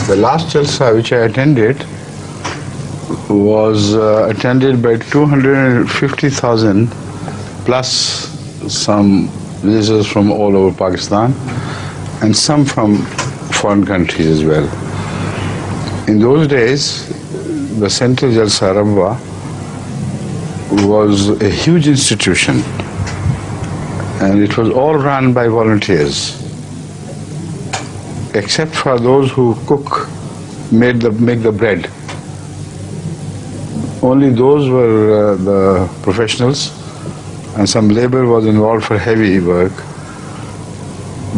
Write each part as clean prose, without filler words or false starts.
The last Jalsa which I attended was attended by 250,000 plus some visitors from all over Pakistan and some from foreign countries as well. In those days, the Central Jalsa Rabwa was a huge institution, and it was all run by volunteers, except for those who make the bread. Only those were the professionals, and some labor was involved for heavy work.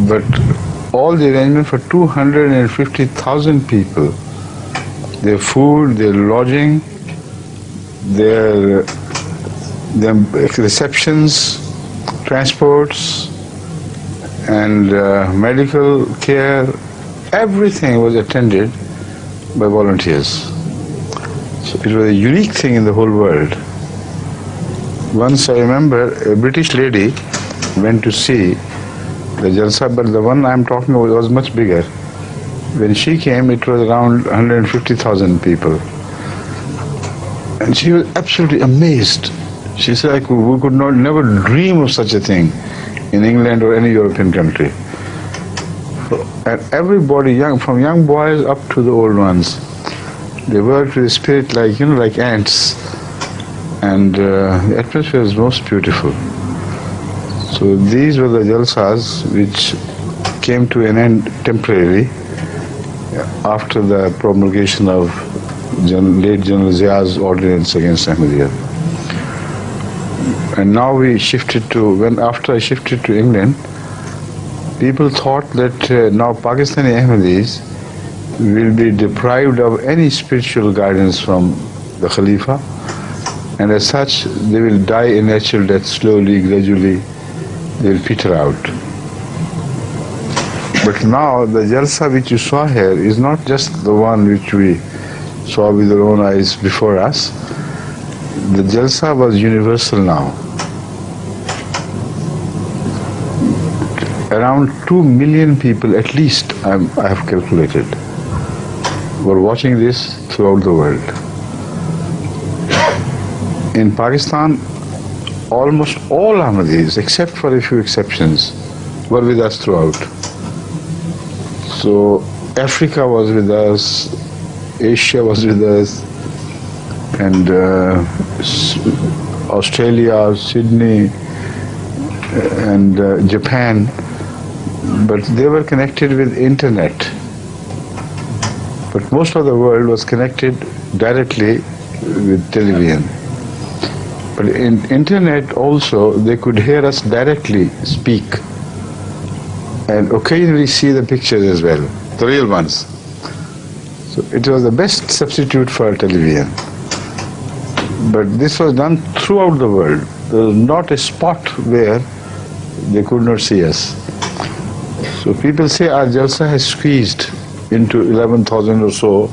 But all the arrangement for 250,000 people, their food, their lodging, their receptions, transports, and medical care, everything was attended by volunteers. So it was a unique thing in the whole world. Once I remember a British lady went to see the Jalsa, but the one I'm talking about was much bigger. When she came, it was around 150,000 people. And she was absolutely amazed. She said, we could never dream of such a thing in England or any European country. And everybody, from young boys up to the old ones, they worked with the spirit like ants. And the atmosphere was most beautiful. So these were the Jalsas which came to an end temporarily after the promulgation of late General Zia's ordinance against Ahmadiyya. And now after I shifted to England, people thought that now Pakistani Ahmadis will be deprived of any spiritual guidance from the Khalifa, and as such they will die a natural death slowly, gradually, they will peter out. But now the Jalsa which you saw here is not just the one which we saw with our own eyes before us. The Jalsa was universal now. Around 2 million people at least, I have calculated, were watching this throughout the world. In Pakistan, almost all Ahmadis, except for a few exceptions, were with us throughout. So Africa was with us, Asia was with us, and Australia, Sydney, and Japan, but they were connected with internet. But most of the world was connected directly with television. But in internet also, they could hear us directly speak and occasionally see the pictures as well, the real ones. So it was the best substitute for television. But this was done throughout the world. There was not a spot where they could not see us. So people say our Jalsa has squeezed into 11,000 or so.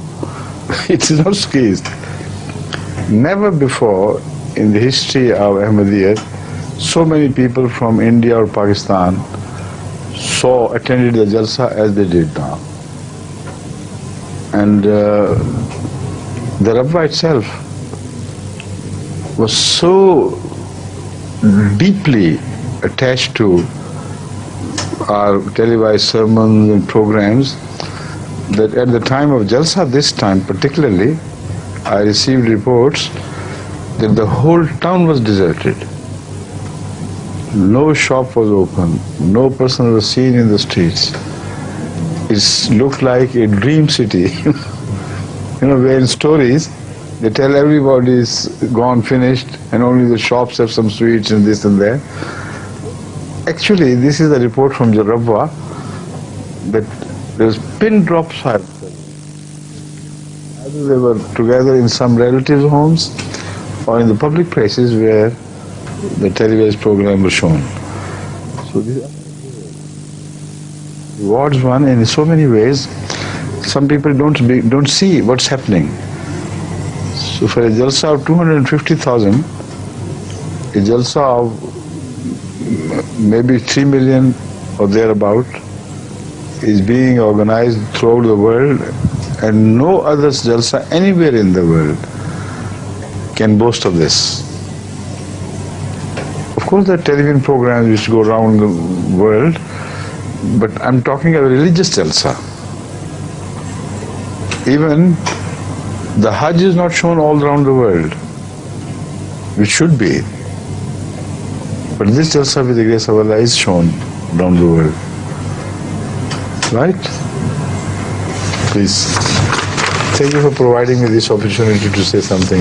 It is not squeezed. Never before in the history of Ahmadiyya, so many people from India or Pakistan attended the Jalsa as they did now. And the Rabwa itself was so deeply attached to our televised sermons and programs that at the time of Jalsa, this time particularly, I received reports that the whole town was deserted. No shop was open, no person was seen in the streets. It looked like a dream city. Where in stories they tell everybody's gone, finished, and only the shops have some sweets and this and that. Actually, this is a report from Rabwa that there was pin drop silence. Either they were together in some relatives' homes or in the public places where the televised program was shown. So these awards won in so many ways. Some people don't see what's happening. So for a Jalsa of 250,000, a Jalsa of maybe 3 million or thereabout is being organized throughout the world and no other jalsa anywhere in the world can boast of this. Of course, there are television programs which go around the world, but I'm talking of a religious jalsa. Even the Hajj is not shown all around the world, which should be. But this jalsa, with the grace of Allah, is shown around the world. Right? Please. Thank you for providing me this opportunity to say something.